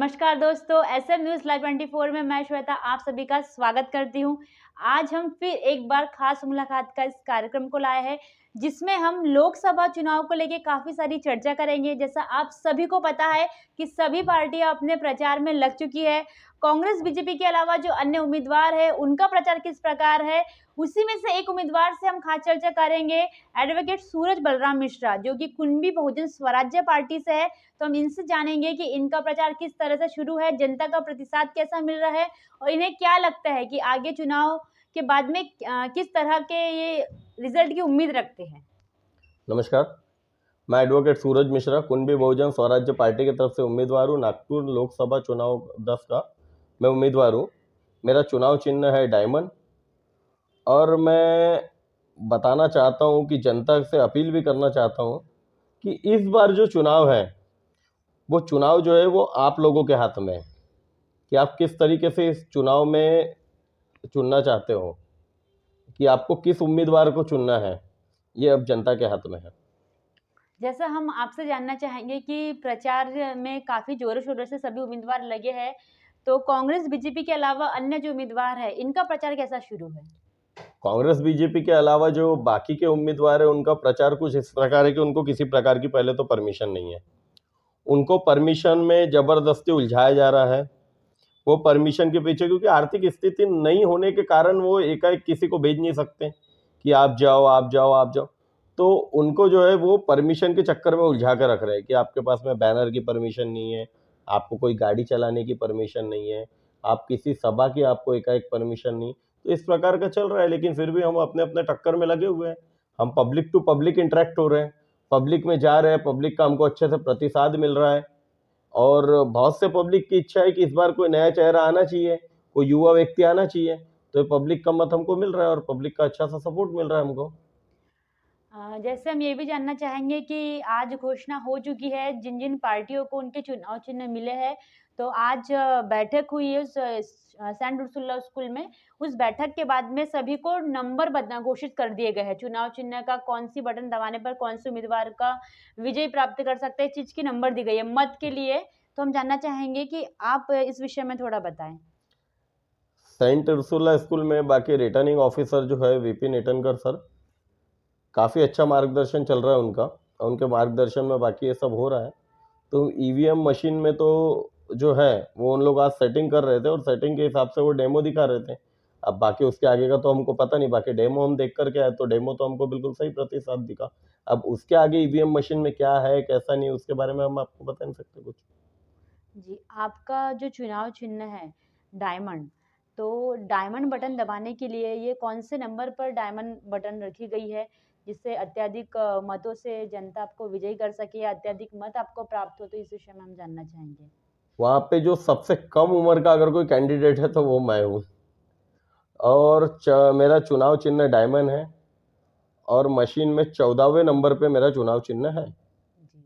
नमस्कार दोस्तों, SM news live 24 में मैं श्वेता आप सभी का स्वागत करती हूँ। आज हम फिर एक बार खास मुलाकात का इस कार्यक्रम को लाए हैं, जिसमें हम लोकसभा चुनाव को लेके काफ़ी सारी चर्चा करेंगे। जैसा आप सभी को पता है कि सभी पार्टियाँ अपने प्रचार में लग चुकी है। कांग्रेस, बीजेपी के अलावा जो अन्य उम्मीदवार हैं, उनका प्रचार किस प्रकार है, उसी में से एक उम्मीदवार से हम खास चर्चा करेंगे। एडवोकेट सूरज बलराम मिश्रा, जो कि कुणबी बहुजन स्वराज्य पार्टी से है। तो हम इनसे जानेंगे कि इनका प्रचार किस तरह से शुरू है, जनता का प्रतिसाद कैसा मिल रहा है और इन्हें क्या लगता है कि आगे चुनाव के बाद में किस तरह के ये रिजल्ट की उम्मीद रखते हैं। नमस्कार, मैं एडवोकेट सूरज मिश्रा कुणबी बहुजन स्वराज्य पार्टी की तरफ से उम्मीदवार हूँ। नागपुर लोकसभा चुनाव 10 का मैं उम्मीदवार हूँ। मेरा चुनाव चिन्ह है डायमंड और मैं बताना चाहता हूँ कि जनता से अपील भी करना चाहता हूँ कि इस बार जो चुनाव है वो चुनाव जो है वो आप लोगों के हाथ में है कि आप किस तरीके से इस चुनाव में चुनना चाहते हो, कि आपको किस उम्मीदवार को चुनना है, ये अब जनता के हाथ में है। जैसा हम आपसे जानना चाहेंगे कि प्रचार में काफ़ी ज़ोरों-शोरों से सभी उम्मीदवार लगे हैं, तो कांग्रेस, बीजेपी के अलावा अन्य जो उम्मीदवार हैं, इनका प्रचार कैसा शुरू है? कांग्रेस बीजेपी के अलावा जो बाकी के उम्मीदवार है उनका प्रचार कुछ इस प्रकार है कि उनको किसी प्रकार की पहले तो परमिशन नहीं है। उनको परमिशन में ज़बरदस्ती उलझाया जा रहा है। वो परमिशन के पीछे, क्योंकि आर्थिक स्थिति नहीं होने के कारण वो एकाएक किसी को भेज नहीं सकते कि आप जाओ आप जाओ आप जाओ। तो उनको जो है वो परमिशन के चक्कर में उलझा कर रख रहे हैं कि आपके पास में बैनर की परमिशन नहीं है, आपको कोई गाड़ी चलाने की परमिशन नहीं है, आप किसी सभा की आपको एकाएक परमिशन नहीं। तो इस प्रकार का चल रहा है, लेकिन फिर भी हम अपने अपने टक्कर में लगे हुए हैं। हम पब्लिक टू पब्लिक इंटरेक्ट हो रहे हैं, पब्लिक में जा रहे हैं, पब्लिक का हमको अच्छे से प्रतिसाद मिल रहा है और बहुत से पब्लिक की इच्छा है कि इस बार कोई नया चेहरा आना चाहिए, कोई युवा व्यक्ति आना चाहिए। तो पब्लिक का मत हमको मिल रहा है और पब्लिक का अच्छा सा सपोर्ट मिल रहा है हमको। जैसे हम ये भी जानना चाहेंगे कि आज घोषणा हो चुकी है जिन-जिन पार्टियों को उनके चुनाव चिन्ह मिले हैं, तो आज बैठक हुई है उस सेंट उर्सुला स्कूल में। उस बैठक के बाद में सभी को नंबर बदना घोषित कर दिए गए हैं। चुनाव चिन्ह का कौन-सी बटन दबाने पर कौन-से उम्मीदवार का विजय प्राप्त कर सकते हैं, इस चीज़ की नंबर दी गई है मत के लिए। तो हम जानना चाहेंगे कि आप इस विषय में थोड़ा बताएँ। सेंट उर्सुला स्कूल में बाकी रिटर्निंग ऑफिसर जो है वीपी नेटनकर सर, काफ़ी अच्छा मार्गदर्शन चल रहा है उनका और उनके मार्गदर्शन में बाकी ये सब हो रहा है। तो ईवीएम मशीन में तो जो है वो उन लोग आज सेटिंग कर रहे थे और सेटिंग के हिसाब से वो डेमो दिखा रहे थे। अब बाकी उसके आगे का तो हमको पता नहीं, बाकी डेमो हम देख कर के आए तो डेमो तो हमको बिल्कुल सही प्रतिसाद दिखा। अब उसके आगे ईवीएम मशीन में क्या है कैसा नहीं उसके बारे में हम आपको बता नहीं सकते कुछ। जी, आपका जो चुनाव चिन्ह है डायमंड, तो डायमंड बटन दबाने के लिए ये कौन से नंबर पर डायमंड बटन रखी गई है, जिससे अत्यधिक मतों से जनता आपको विजयी कर सके या अत्यधिक मत आपको प्राप्त हो? तो इस विषय में हम जानना चाहेंगे। वहाँ पे जो सबसे कम उम्र का अगर कोई कैंडिडेट है तो वो मैं हूँ और मेरा चुनाव चिन्ह डायमंड है और मशीन में 14वें नंबर पे मेरा चुनाव चिन्ह है। जी।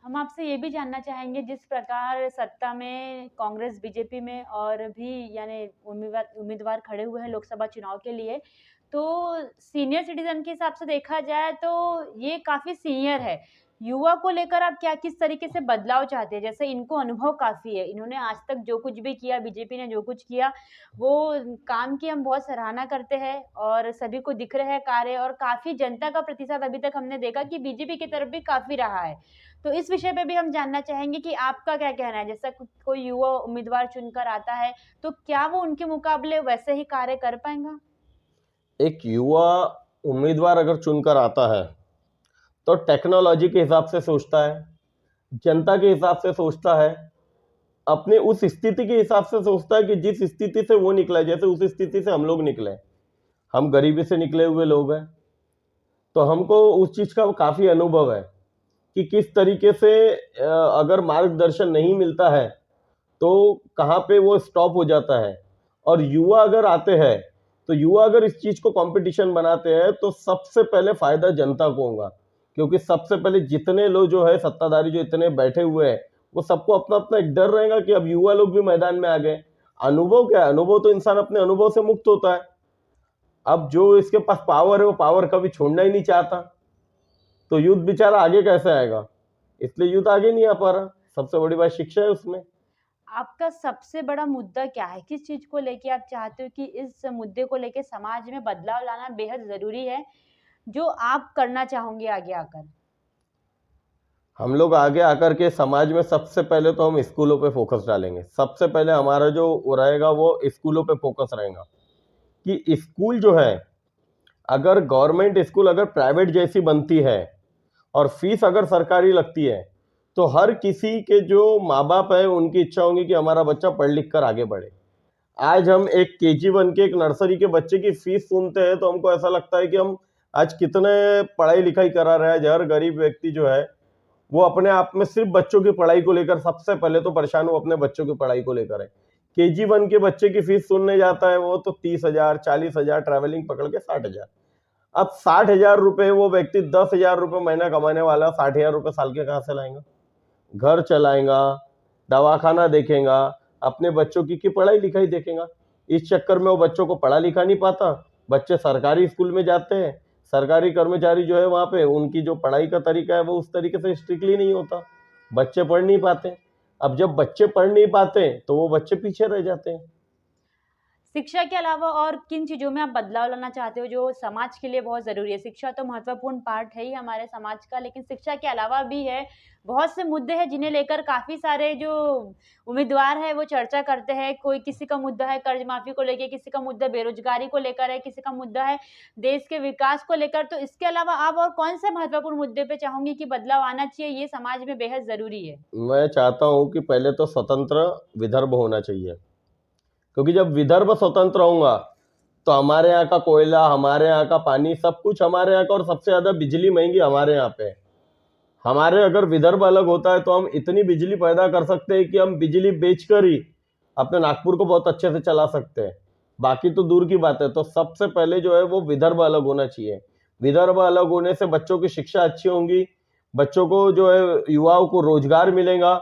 हम आपसे ये भी जानना चाहेंगे जिस प्रकार सत्ता में कांग्रेस, बीजेपी में और भी यानी उम्मीदवार उम्मीदवार खड़े हुए हैं लोकसभा चुनाव के लिए, तो सीनियर सिटीज़न के हिसाब से देखा जाए तो ये काफ़ी सीनियर है। युवा को लेकर आप क्या किस तरीके से बदलाव चाहते हैं? जैसे इनको अनुभव काफ़ी है, इन्होंने आज तक जो कुछ भी किया, बीजेपी ने जो कुछ किया, वो काम की हम बहुत सराहना करते हैं और सभी को दिख रहे हैं कार्य और काफ़ी जनता का प्रतिसाद अभी तक हमने देखा कि बीजेपी की तरफ भी काफ़ी रहा है। तो इस विषय पे भी हम जानना चाहेंगे कि आपका क्या कहना है? जैसा कोई युवा उम्मीदवार चुनकर आता है, तो क्या वो उनके मुकाबले वैसे ही कार्य कर पाएँगा? एक युवा उम्मीदवार अगर चुनकर आता है तो टेक्नोलॉजी के हिसाब से सोचता है, जनता के हिसाब से सोचता है, अपने उस स्थिति के हिसाब से सोचता है कि जिस स्थिति से वो निकला है, जैसे उस स्थिति से हम लोग निकले, हम गरीबी से निकले हुए लोग हैं, तो हमको उस चीज़ का काफ़ी अनुभव है कि किस तरीके से अगर मार्गदर्शन नहीं मिलता है तो कहाँ पे वो स्टॉप हो जाता है। और युवा अगर आते हैं तो युवा अगर इस चीज़ को कंपटीशन बनाते हैं तो सबसे पहले फायदा जनता को होगा, क्योंकि सबसे पहले जितने लोग जो है सत्ताधारी जो इतने बैठे हुए हैं वो सबको अपना अपना एक डर रहेगा कि अब युवा लोग भी मैदान में आ गए। अनुभव क्या है, अनुभव तो इंसान अपने अनुभव से मुक्त होता है। अब जो इसके पास पावर है वो पावर कभी छोड़ना ही नहीं चाहता, तो युद्ध बेचारा आगे कैसे आएगा, इसलिए युद्ध आगे नहीं आ पा रहा। सबसे बड़ी बात शिक्षा है उसमें। आपका सबसे बड़ा मुद्दा क्या है? किस चीज़ को लेके आप चाहते हो कि इस मुद्दे को लेके समाज में बदलाव लाना बेहद ज़रूरी है, जो आप करना चाहोगे आगे आकर? हम लोग आगे आकर के समाज में सबसे पहले तो हम स्कूलों पे फोकस डालेंगे। सबसे पहले हमारा जो वो रहेगा वो स्कूलों पे फोकस रहेगा कि स्कूल जो है, अगर गवर्नमेंट स्कूल अगर प्राइवेट जैसी बनती है और फीस अगर सरकारी लगती है, तो हर किसी के जो माँ बाप है उनकी इच्छा होगी कि हमारा बच्चा पढ़ लिख कर आगे बढ़े। आज हम एक KG 1 के एक नर्सरी के बच्चे की फीस सुनते हैं तो हमको ऐसा लगता है कि हम आज कितने पढ़ाई लिखाई करा रहे हैं। हर गरीब व्यक्ति जो है वो अपने आप में सिर्फ बच्चों की पढ़ाई को लेकर सबसे पहले तो परेशान हो, अपने बच्चों की पढ़ाई को लेकर है। KG 1 के बच्चे की फीस सुनने जाता है वो तो 30,000 40,000 ट्रैवलिंग पकड़ के 60,000। अब 60,000 रुपए वो व्यक्ति 10,000 रुपए महीना कमाने वाला 60,000 रुपए साल के कहाँ से लाएगा? घर चलाएगा, दवाखाना देखेगा, अपने बच्चों की पढ़ाई लिखाई देखेगा। इस चक्कर में वो बच्चों को पढ़ा लिखा नहीं पाता। बच्चे सरकारी स्कूल में जाते हैं, सरकारी कर्मचारी जो है वहाँ पे उनकी जो पढ़ाई का तरीका है वो उस तरीके से स्ट्रिक्टली नहीं होता, बच्चे पढ़ नहीं पाते। अब जब बच्चे पढ़ नहीं पाते तो वो बच्चे पीछे रह जाते हैं। शिक्षा के अलावा और किन चीज़ों में आप बदलाव लाना चाहते हो जो समाज के लिए बहुत ज़रूरी है? शिक्षा तो महत्वपूर्ण पार्ट है ही हमारे समाज का, लेकिन शिक्षा के अलावा भी है, बहुत से मुद्दे हैं जिन्हें लेकर काफ़ी सारे जो उम्मीदवार हैं वो चर्चा करते हैं। कोई किसी का मुद्दा है कर्ज माफ़ी को लेके, किसी का मुद्दा बेरोज़गारी को लेकर है, किसी का मुद्दा है देश के विकास को लेकर। तो इसके अलावा आप और कौन से महत्वपूर्ण मुद्दे पे चाहोगे कि बदलाव आना चाहिए, ये समाज में बेहद ज़रूरी है? मैं चाहता हूँ कि पहले तो स्वतंत्र विदर्भ होना चाहिए, क्योंकि जब विदर्भ स्वतंत्र होगा तो हमारे यहाँ का कोयला, हमारे यहाँ का पानी, सब कुछ हमारे यहाँ का, और सबसे ज़्यादा बिजली महंगी हमारे यहाँ पे है। हमारे अगर विदर्भ अलग होता है तो हम इतनी बिजली पैदा कर सकते हैं कि हम बिजली बेचकर ही अपने नागपुर को बहुत अच्छे से चला सकते हैं। बाकी तो दूर की बात है। तो सबसे पहले जो है वो विदर्भ अलग होना चाहिए। विदर्भ अलग होने से बच्चों की शिक्षा अच्छी होगी, बच्चों को जो है युवाओं को रोजगार मिलेगा,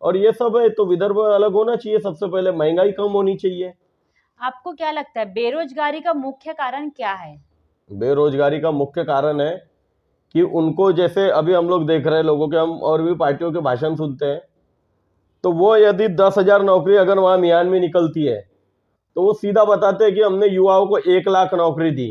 और ये सब है। तो विदर्भ अलग होना चाहिए, सबसे पहले महंगाई कम होनी चाहिए। आपको क्या लगता है बेरोज़गारी का मुख्य कारण क्या है? बेरोजगारी का मुख्य कारण है कि उनको, जैसे अभी हम लोग देख रहे हैं लोगों के, हम और भी पार्टियों के भाषण सुनते हैं, तो वो यदि 10,000 नौकरी अगर वहाँ मियान में निकलती है तो वो सीधा बताते हैं कि हमने युवाओं को 1 लाख नौकरी दी,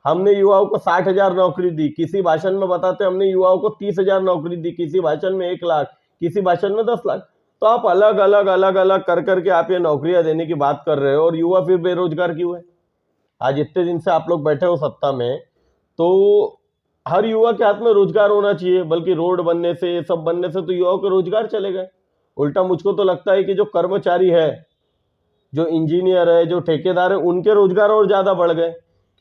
हमने युवाओं को 60,000 नौकरी दी। किसी भाषण में बताते हैं हमने युवाओं को 30,000 नौकरी दी, किसी भाषण में 1 लाख, किसी भाषण में 10 लाख। तो आप अलग अलग अलग अलग कर करके आप ये नौकरियां देने की बात कर रहे हो, और युवा फिर बेरोजगार क्यों है? आज इतने दिन से आप लोग बैठे हो सत्ता में, तो हर युवा के हाथ में रोजगार होना चाहिए, बल्कि रोड बनने से, ये सब बनने से तो युवाओं के रोजगार चले गए। उल्टा मुझको तो लगता है कि जो कर्मचारी है, जो इंजीनियर है, जो ठेकेदार है, उनके रोजगार और ज्यादा बढ़ गए,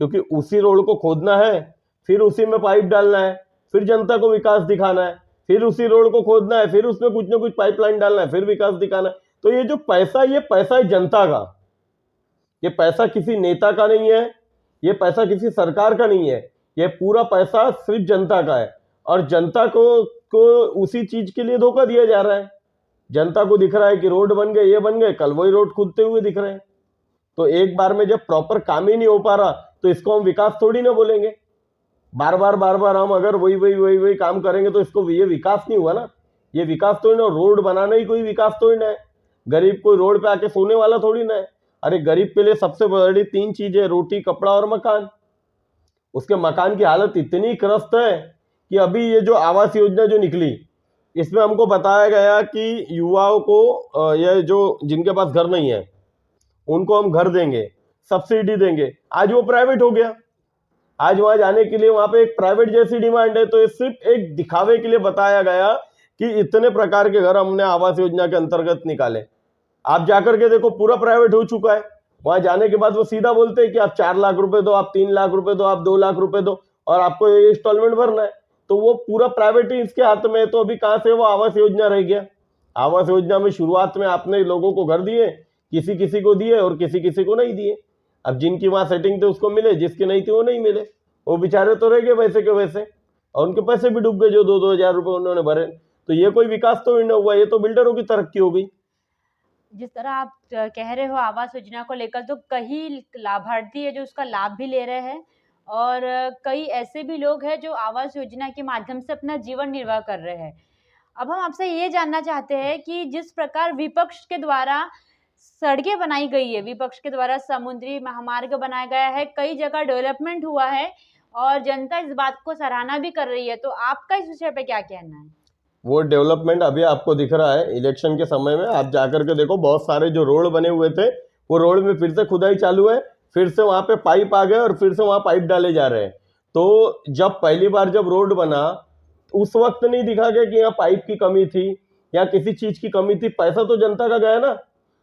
क्योंकि उसी रोड को खोदना है, फिर उसी में पाइप डालना है, फिर जनता को विकास दिखाना है, फिर उसी रोड को खोदना है, फिर उसमें कुछ ना कुछ पाइपलाइन डालना है, फिर विकास दिखाना है। तो ये जो पैसा, ये पैसा है जनता का, ये पैसा किसी नेता का नहीं है, ये पैसा किसी सरकार का नहीं है, ये पूरा पैसा सिर्फ जनता का है। और जनता को उसी चीज के लिए धोखा दिया जा रहा है। जनता को दिख रहा है कि रोड बन गए, ये बन गए, कल वही रोड खुदते हुए दिख रहे हैं। तो एक बार में जब प्रॉपर काम ही नहीं हो पा रहा तो इसको हम विकास थोड़ी ना बोलेंगे। बार बार हम अगर वही वही वही वही काम करेंगे तो इसको, ये विकास नहीं हुआ ना। ये विकास तो ना, रोड बनाना ही कोई विकास थोड़ी ना है। गरीब कोई रोड पे आके सोने वाला थोड़ी ना है। अरे गरीब के लिए सबसे बड़ी 3 चीजें, रोटी, कपड़ा और मकान। उसके मकान की हालत इतनी क्रस्त है कि अभी ये जो आवास योजना जो निकली, इसमें हमको बताया गया कि युवाओं को, ये जो जिनके पास घर नहीं है उनको हम घर देंगे, सब्सिडी देंगे। आज वो प्राइवेट हो गया। आज वहां जाने के लिए वहां पे एक प्राइवेट जैसी डिमांड है। तो ये सिर्फ एक दिखावे के लिए बताया गया कि इतने प्रकार के घर हमने आवास योजना के अंतर्गत निकाले। आप जाकर के देखो, पूरा प्राइवेट हो चुका है। वहां जाने के बाद वो सीधा बोलते हैं कि आप 4 लाख रुपए दो, आप 3 लाख रुपए दो, आप 2 लाख रुपए दो, और आपको ये इंस्टॉलमेंट भरना है। तो वो पूरा प्राइवेट ही इसके हाथ में है। तो अभी कहां से वो आवास योजना रह गया? आवास योजना में शुरुआत में आपने लोगों को घर दिए, किसी किसी को दिए और किसी किसी को नहीं दिए। अब जिनकी वहां सेटिंग थी उसको मिले, जिसकी नहीं थी वो नहीं मिले। वो बेचारे तो रह गए वैसे के वैसे, और उनके पैसे भी डूब गए जो 2-2 हजार रुपए उन्होंने भरे। तो ये कोई विकास तो नहीं हुआ, ये तो बिल्डरों की तरक्की हो गई। जिस तरह आप कह रहे हो आवास योजना को लेकर, तो कई लाभार्थी है जो उसका लाभ भी ले रहे हैं, और कई ऐसे भी लोग हैं जो आवास योजना के माध्यम से अपना जीवन निर्वाह कर रहे हैं। अब हम आपसे ये जानना चाहते हैं कि जिस प्रकार विपक्ष के द्वारा सड़कें बनाई गई है, विपक्ष के द्वारा समुद्री महामार्ग बनाया गया है, कई जगह डेवलपमेंट हुआ है और जनता इस बात को सराहना भी कर रही है, तो आपका इस विषय पे क्या कहना है? वो डेवलपमेंट अभी आपको दिख रहा है इलेक्शन के समय में, आप जाकर के देखो बहुत सारे जो रोड बने हुए थे वो रोड में फिर से खुदाई चालू है, फिर से वहां पे पाइप आ गए और फिर से वहां पाइप डाले जा रहे हैं। तो जब पहली बार जब रोड बना उस वक्त नहीं दिखा गया कि यहाँ पाइप की कमी थी या किसी चीज की कमी थी। पैसा तो जनता का गया ना,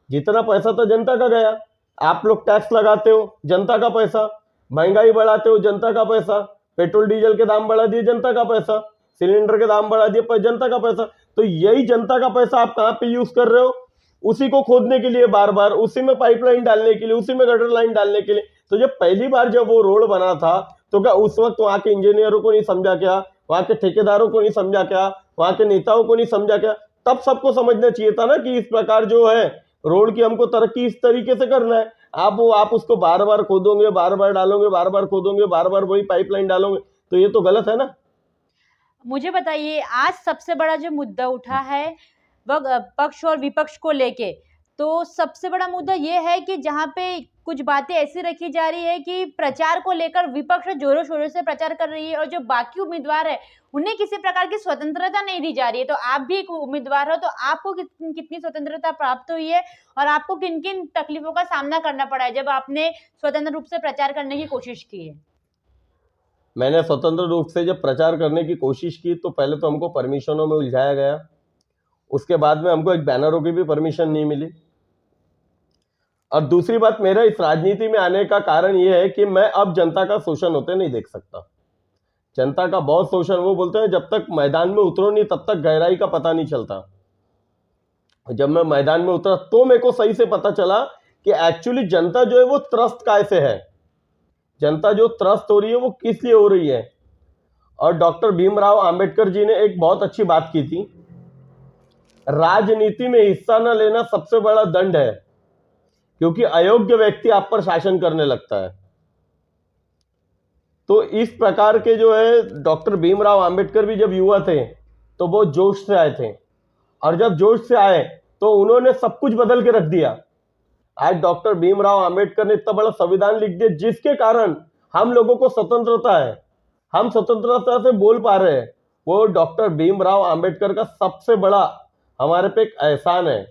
जितना पैसा था जनता का गया। आप लोग टैक्स लगाते हो, जनता का पैसा, महंगाई बढ़ाते हो, जनता का पैसा, पेट्रोल डीजल के दाम बढ़ा दिए, जनता का पैसा, सिलेंडर के दाम बढ़ा दिए, पर जनता का पैसा। तो यही जनता का पैसा आप कहाँ पे यूज कर रहे हो? उसी को खोदने के लिए बार बार, उसी में पाइपलाइन डालने के लिए, उसी में गटर लाइन डालने के लिए। तो जब पहली बार जब वो रोड बना था तो क्या उस वक्त वहां के इंजीनियरों को नहीं समझा क्या, वहां के ठेकेदारों को नहीं समझा क्या, वहां के नेताओं को नहीं समझा क्या? तब सबको समझना चाहिए था ना कि इस प्रकार जो है रोड की हमको तरक्की इस तरीके से करना है। आप उसको बार बार खोदोगे, बार बार डालोगे, बार बार खोदोगे, बार बार वही पाइपलाइन डालोगे, तो ये तो गलत है ना। मुझे बताइए, आज सबसे बड़ा जो मुद्दा उठा है वह पक्ष और विपक्ष को लेके, तो सबसे बड़ा मुद्दा ये है कि जहाँ पे कुछ बातें ऐसी रखी जा रही है कि प्रचार को लेकर विपक्ष जोरों शोरों से प्रचार कर रही है और जो बाकी उम्मीदवार है उन्हें किसी प्रकार की स्वतंत्रता नहीं दी जा रही है। तो आप भी एक उम्मीदवार हो, तो आपको कितनी स्वतंत्रता प्राप्त हुई है और आपको किन किन तकलीफों का सामना करना पड़ा है जब आपने स्वतंत्र रूप से प्रचार करने की कोशिश की है? मैंने स्वतंत्र रूप से जब प्रचार करने की कोशिश की तो पहले तो हमको परमिशनों में उलझाया गया, उसके बाद में हमको एक बैनरों की भी परमिशन नहीं मिली। और दूसरी बात, मेरा इस राजनीति में आने का कारण यह है कि मैं अब जनता का शोषण होते नहीं देख सकता। जनता का बहुत शोषण, वो बोलते हैं जब तक मैदान में उतरो नहीं तब तक गहराई का पता नहीं चलता। जब मैं मैदान में उतरा तो मेरे को सही से पता चला कि एक्चुअली जनता जो है वो त्रस्त कैसे है, जनता जो त्रस्त हो रही है वो किस लिए हो रही है। और डॉक्टर भीमराव अंबेडकर जी ने एक बहुत अच्छी बात की थी, राजनीति में हिस्सा न लेना सबसे बड़ा दंड है, क्योंकि अयोग्य व्यक्ति आप पर शासन करने लगता है। तो इस प्रकार के जो है डॉक्टर भीमराव अंबेडकर भी जब युवा थे तो वो जोश से आए थे, और जब जोश से आए तो उन्होंने सब कुछ बदल के रख दिया। आज डॉक्टर भीमराव अंबेडकर ने इतना बड़ा संविधान लिख दिया जिसके कारण हम लोगों को स्वतंत्रता है, हम स्वतंत्रता से बोल पा रहे हैं। वो डॉक्टर भीमराव अंबेडकर का सबसे बड़ा हमारे पे एक एहसान है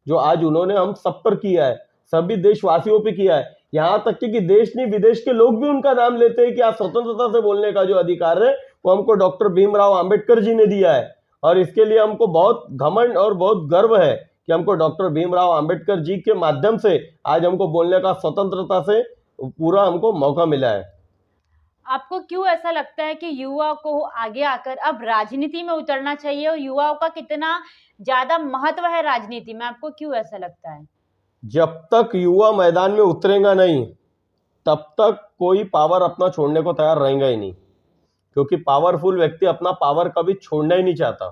जो आज उन्होंने हम सब पर किया है, सभी देशवासियों पे किया है। यहाँ तक कि देश नहीं विदेश के लोग भी उनका नाम लेते हैं कि आज स्वतंत्रता से बोलने का जो अधिकार है वो हमको डॉक्टर भीमराव अंबेडकर जी ने दिया है। और इसके लिए हमको बहुत घमंड और बहुत गर्व है कि हमको डॉक्टर भीमराव अंबेडकर जी के माध्यम से आज हमको बोलने का स्वतंत्रता से पूरा हमको मौका मिला है। आपको क्यों ऐसा लगता है कि युवा को आगे आकर अब राजनीति में उतरना चाहिए और युवाओं का कितना ज्यादा महत्व है राजनीति में? आपको क्यों ऐसा लगता है? जब तक युवा मैदान में उतरेगा नहीं तब तक कोई पावर अपना छोड़ने को तैयार रहेगा ही नहीं, क्योंकि पावरफुल व्यक्ति अपना पावर कभी छोड़ना ही नहीं चाहता।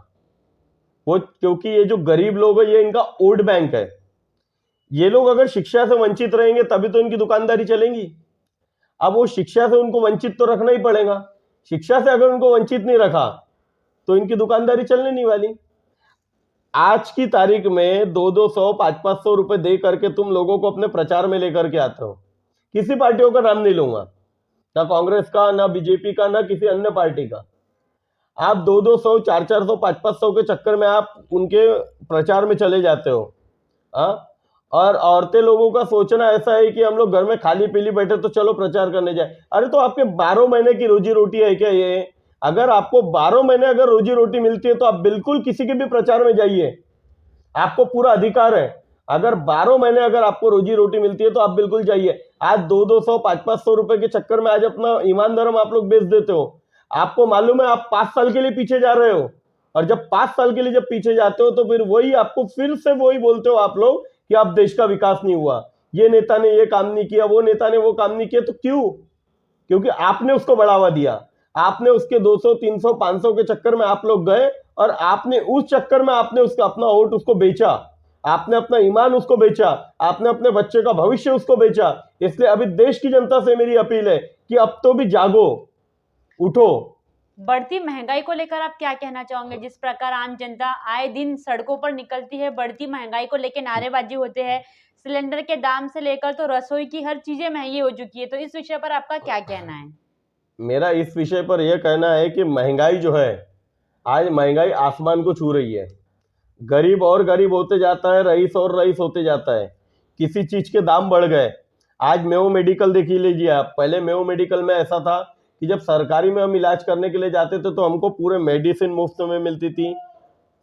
वो क्योंकि ये जो गरीब लोग है ये इनका वोट बैंक है। ये लोग अगर शिक्षा से वंचित रहेंगे तभी तो इनकी दुकानदारी चलेंगी। अब वो शिक्षा से उनको वंचित तो रखना ही पड़ेगा, शिक्षा से अगर उनको वंचित नहीं रखा तो इनकी दुकानदारी चलने नहीं वाली। आज की तारीख में 200-200, 500-500 रुपए दे करके तुम लोगों को अपने प्रचार में लेकर के आते हो। किसी पार्टियों का नाम नहीं लूंगा, ना कांग्रेस का, ना बीजेपी का, ना किसी अन्य पार्टी का। आप 200-200, 400-400, 500-500 के चक्कर में आप उनके प्रचार में चले जाते हो। और औरतें लोगों का सोचना ऐसा है कि हम लोग घर में खाली पीली बैठे तो चलो प्रचार करने जाए। अरे तो आपके 12 महीने की रोजी रोटी है क्या ये? अगर आपको 12 महीने अगर रोजी रोटी मिलती है तो आप बिल्कुल किसी के भी प्रचार में जाइए, आपको पूरा अधिकार है। अगर 12 महीने अगर आपको रोजी रोटी मिलती है तो आप बिल्कुल जाइए। आज 200-200, 500-500 रुपए के चक्कर में आज अपना ईमान धर्म आप लोग बेच देते हो। आपको मालूम है आप 5 साल के लिए पीछे जा रहे हो, और जब 5 साल के लिए जब पीछे जाते हो तो फिर वही आपको फिर से वही बोलते हो आप लोग कि आप देश का विकास नहीं हुआ, ये नेता ने ये काम नहीं किया, वो नेता ने वो काम नहीं किया। तो क्यों? क्योंकि आपने उसको बढ़ावा दिया, आपने उसके 200, 300, 500 के चक्कर में आप लोग गए और आपने उस चक्कर में आपने उसका अपना वोट उसको बेचा, आपने अपना ईमान उसको बेचा, आपने अपने बच्चे का भविष्य उसको बेचा। इसलिए अभी देश की जनता से मेरी अपील है कि अब तो भी जागो, उठो, बढ़ती महंगाई को लेकर आप क्या कहना चाहोगे? जिस प्रकार आम जनता आए दिन सड़कों पर निकलती है, बढ़ती महंगाई को लेकर नारेबाजी होते हैं, सिलेंडर के दाम से लेकर तो रसोई की हर चीजें महंगी हो चुकी है, तो इस विषय पर आपका क्या कहना है? मेरा इस विषय पर यह कहना है कि महंगाई जो है, आज महंगाई आसमान को छू रही है। गरीब और गरीब होते जाता है, रईस और रईस होते जाता है। किसी चीज के दाम बढ़ गए। आज मेयो मेडिकल देख ही लीजिए आप। पहले मेयो मेडिकल में ऐसा था कि जब सरकारी में हम इलाज करने के लिए जाते थे तो हमको पूरे मेडिसिन मुफ्त में मिलती थी,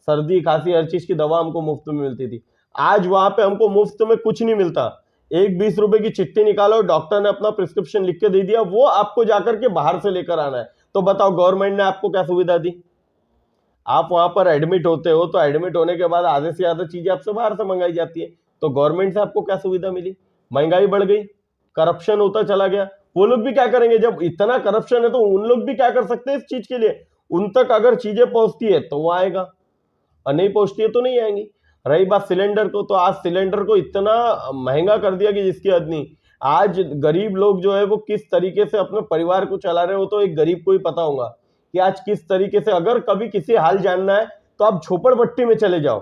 सर्दी खांसी हर चीज की दवा हमको मुफ्त में मिलती थी। आज वहां पे हमको मुफ्त में कुछ नहीं मिलता। एक 20 रुपए की चिट्ठी निकालो, डॉक्टर ने अपना प्रिस्क्रिप्शन लिख के दे दिया, वो आपको जाकर के बाहर से लेकर आना है। तो बताओ गवर्नमेंट ने आपको क्या सुविधा दी? आप वहां पर एडमिट होते हो तो एडमिट होने के बाद आधे से ज्यादा चीजें आपसे बाहर से मंगाई जाती है। तो गवर्नमेंट से आपको क्या सुविधा मिली? महंगाई बढ़ गई, करप्शन होता चला गया। वो लोग भी क्या करेंगे? जब इतना करप्शन है तो उन लोग भी क्या कर सकते हैं इस चीज के लिए? उन तक अगर चीजें पहुंचती है तो वो आएगा, और नहीं पहुंचती है तो नहीं आएंगी। रही बात सिलेंडर को, तो आज सिलेंडर को इतना महंगा कर दिया कि जिसकी हद नहीं। आज गरीब लोग जो है वो किस तरीके से अपने परिवार को चला रहे हो, तो एक गरीब को ही पता होगा कि आज किस तरीके से। अगर कभी किसी हाल जानना है तो आप झोपड़पट्टी में चले जाओ,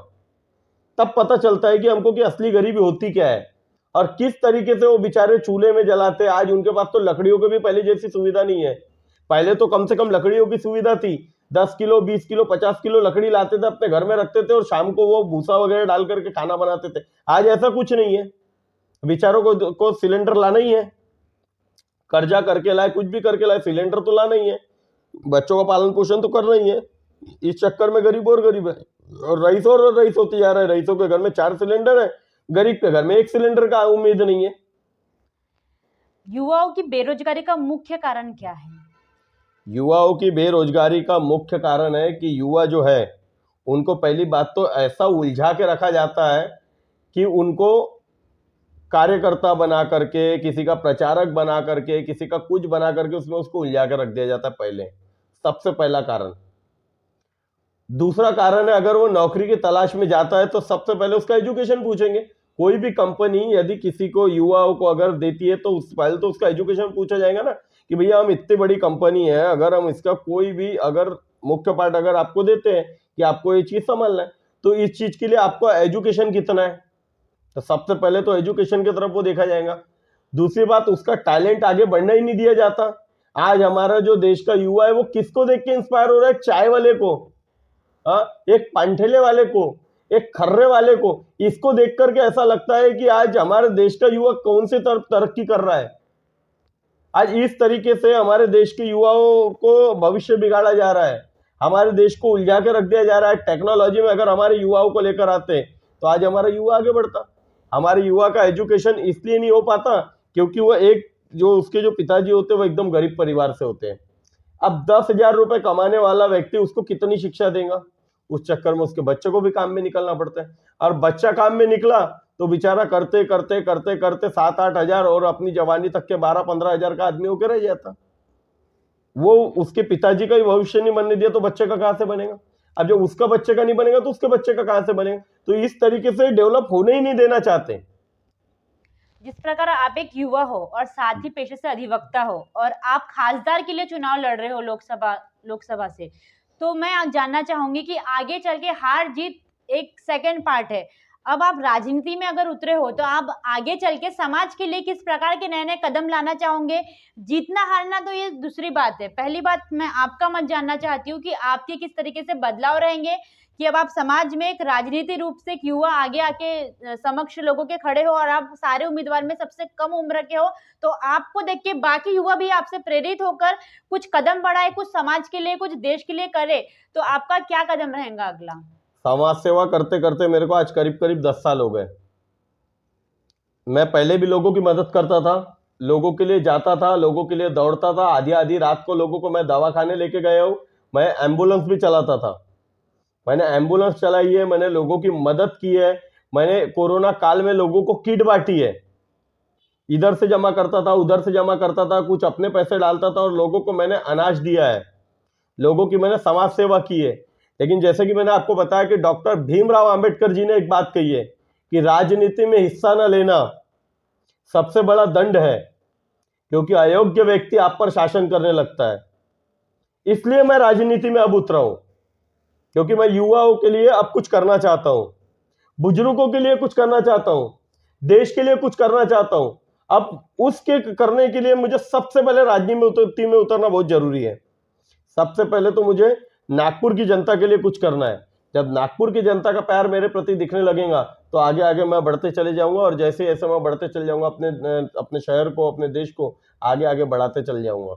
तब पता चलता है कि हमको कि असली गरीबी होती क्या है और किस तरीके से वो बेचारे चूल्हे में जलाते। आज उनके पास तो लकड़ियों की भी पहले जैसी सुविधा नहीं है। पहले तो कम से कम लकड़ियों की सुविधा थी। 10 किलो 20 किलो 50 किलो लकड़ी लाते थे, अपने घर में रखते थे और शाम को वो भूसा वगैरह डाल करके खाना बनाते थे। आज ऐसा कुछ नहीं है। बेचारों को सिलेंडर लाना ही है, कर्जा करके लाए, कुछ भी करके लाए, सिलेंडर तो लाना ही है। बच्चों का पालन पोषण तो करना ही है। इस चक्कर में गरीब और गरीब है, और रईस होते जा रहा है। रईसों के घर में 4 सिलेंडर है, गरीब के घर में 1 सिलेंडर का उम्मीद नहीं है। युवाओं की बेरोजगारी का मुख्य कारण क्या है? युवाओं की बेरोजगारी का मुख्य कारण है कि युवा जो है उनको पहली बात तो ऐसा उलझा के रखा जाता है कि उनको कार्यकर्ता बना करके, किसी का प्रचारक बना करके, किसी का कुछ बना करके उसमें उसको उलझा कर रख दिया जाता है। पहले सबसे पहला कारण। दूसरा कारण है, अगर वो नौकरी की तलाश में जाता है तो सबसे पहले उसका एजुकेशन पूछेंगे। कोई भी कंपनी यदि किसी को, युवाओं को अगर देती है तो पहले तो उसका एजुकेशन पूछा जाएगा ना, कि भैया हम इतनी बड़ी कंपनी है, अगर हम इसका कोई भी अगर मुख्य पार्ट अगर आपको देते हैं कि आपको ये चीज समझना है, तो इस चीज के लिए आपको एजुकेशन कितना है, तो सबसे पहले तो एजुकेशन की तरफ वो देखा जाएगा। दूसरी बात, उसका टैलेंट आगे बढ़ना ही नहीं दिया जाता। आज हमारा जो देश का युवा है वो किसको देख के इंस्पायर हो रहा है? चाय वाले को, एक पांठेले वाले को, एक खर्रे वाले को। इसको देख करके ऐसा लगता है कि आज हमारे देश का युवा कौन सी तरफ तरक्की कर रहा है। आज इस तरीके से हमारे देश के युवाओं को भविष्य बिगाड़ा जा रहा है, हमारे देश को उलझा के रख दिया जा रहा है। टेक्नोलॉजी में अगर हमारे युवाओं को लेकर आते तो आज हमारा युवा आगे बढ़ता। हमारे युवा का एजुकेशन इसलिए नहीं हो पाता क्योंकि वो एक, जो उसके जो पिताजी होते हैं वो एकदम गरीब परिवार से होते हैं। अब 10,000 रुपए कमाने वाला व्यक्ति उसको कितनी शिक्षा देगा? उस चक्कर में उसके बच्चे को भी काम में निकलना पड़ता है, और बच्चा काम में निकला तो बेचारा करते करते करते करते 7-8 हजार और अपनी जवानी तक के 12-15 हजार का आदमी होकर रह जाता। वो उसके पिताजी का ही भविष्य नहीं बनने दिया तो बच्चे का कहां से बनेगा? अब जब उसका बच्चे का नहीं बनेगा तो उसके बच्चे का कहां से बनेगा? तो इस तरीके से डेवलप होने ही नहीं देना चाहते। जिस प्रकार आप एक युवा हो और साथ ही पेशे से अधिवक्ता हो और आप खासदार के लिए चुनाव लड़ रहे हो लोकसभा से, तो मैं आज जानना चाहूंगी कि आगे चल के हार जीत एक सेकंड पार्ट है। अब आप राजनीति में अगर उतरे हो तो आप आगे चल के समाज के लिए किस प्रकार के नए नए कदम लाना चाहोगे? जीतना हारना तो ये दूसरी बात है। पहली बात मैं आपका मत जानना चाहती हूँ कि आपके किस तरीके से बदलाव रहेंगे कि अब आप समाज में एक राजनीति रूप से एक युवा आगे आके समक्ष लोगों के खड़े हो और आप सारे उम्मीदवार में सबसे कम उम्र के हो, तो आपको देख के बाकी युवा भी आपसे प्रेरित होकर कुछ कदम बढ़ाए, कुछ समाज के लिए, कुछ देश के लिए करे, तो आपका क्या कदम रहेगा अगला? समाज सेवा करते करते मेरे को आज करीब करीब 10 साल हो गए। मैं पहले भी लोगों की मदद करता था, लोगों के लिए जाता था, लोगों के लिए दौड़ता था। आधी आधी रात को लोगों को मैं दवाखाने लेके गया हूँ। मैं एम्बुलेंस भी चलाता था, मैंने एम्बुलेंस चलाई है, मैंने लोगों की मदद की है। मैंने कोरोना काल में लोगों को किट बांटी है, इधर से जमा करता था, उधर से जमा करता था, कुछ अपने पैसे डालता था और लोगों को मैंने अनाज दिया है, लोगों की मैंने समाज सेवा की है। लेकिन जैसे कि मैंने आपको बताया कि डॉक्टर भीमराव अंबेडकर जी ने एक बात कही है कि राजनीति में हिस्सा न लेना सबसे बड़ा दंड है, क्योंकि अयोग्य व्यक्ति आप पर शासन करने लगता है। इसलिए मैं राजनीति में अब उतरा हूं, क्योंकि मैं युवाओं के लिए अब कुछ करना चाहता हूं, बुजुर्गों के लिए कुछ करना चाहता हूं, देश के लिए कुछ करना चाहता हूं। अब उसके करने के लिए मुझे सबसे पहले राजनीति में उतरना बहुत जरूरी है। सबसे पहले तो मुझे नागपुर की जनता के लिए कुछ करना है। जब नागपुर की जनता का प्यार मेरे प्रति दिखने लगेगा तो आगे आगे मैं बढ़ते चले जाऊंगा, और जैसे जैसे मैं बढ़ते चले जाऊंगा अपने शहर को, अपने देश को आगे आगे बढ़ाते चले जाऊंगा।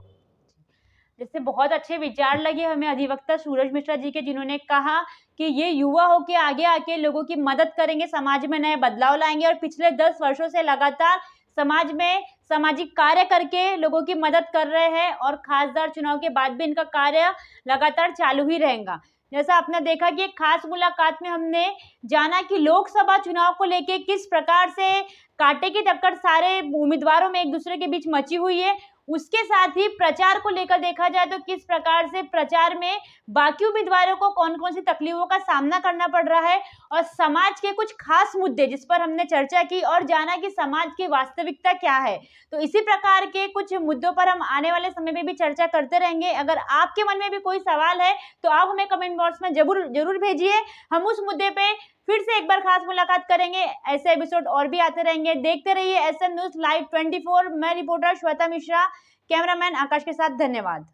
जैसे बहुत अच्छे विचार लगे हमें अधिवक्ता सूरज मिश्रा जी के, जिन्होंने कहा कि ये युवा होके आगे आके लोगों की मदद करेंगे, समाज में नए बदलाव लाएंगे, और पिछले 10 वर्षों से लगातार समाज में सामाजिक कार्य करके लोगों की मदद कर रहे हैं, और खासदार चुनाव के बाद भी इनका कार्य लगातार चालू ही रहेगा। जैसा आपने देखा कि एक खास मुलाकात में हमने जाना कि लोकसभा चुनाव को लेके किस प्रकार से कांटे की टक्कर सारे उम्मीदवारों में एक दूसरे के बीच मची हुई है। उसके साथ ही प्रचार को लेकर देखा जाए तो किस प्रकार से प्रचार में बाकी उम्मीदवारों को कौन-कौन सी तकलीफों का सामना करना पड़ रहा है, और समाज के कुछ खास मुद्दे जिस पर हमने चर्चा की और जाना कि समाज की वास्तविकता क्या है। तो इसी प्रकार के कुछ मुद्दों पर हम आने वाले समय में भी चर्चा करते रहेंगे। अगर आपके मन में भी कोई सवाल है तो आप हमें कमेंट बॉक्स में ज़रूर भेजिए। हम उस मुद्दे पे फिर से एक बार खास मुलाकात करेंगे। ऐसे एपिसोड और भी आते रहेंगे। देखते रहिए एसएम न्यूज़ लाइव 24। मैं रिपोर्टर श्वेता मिश्रा, कैमरामैन आकाश के साथ धन्यवाद।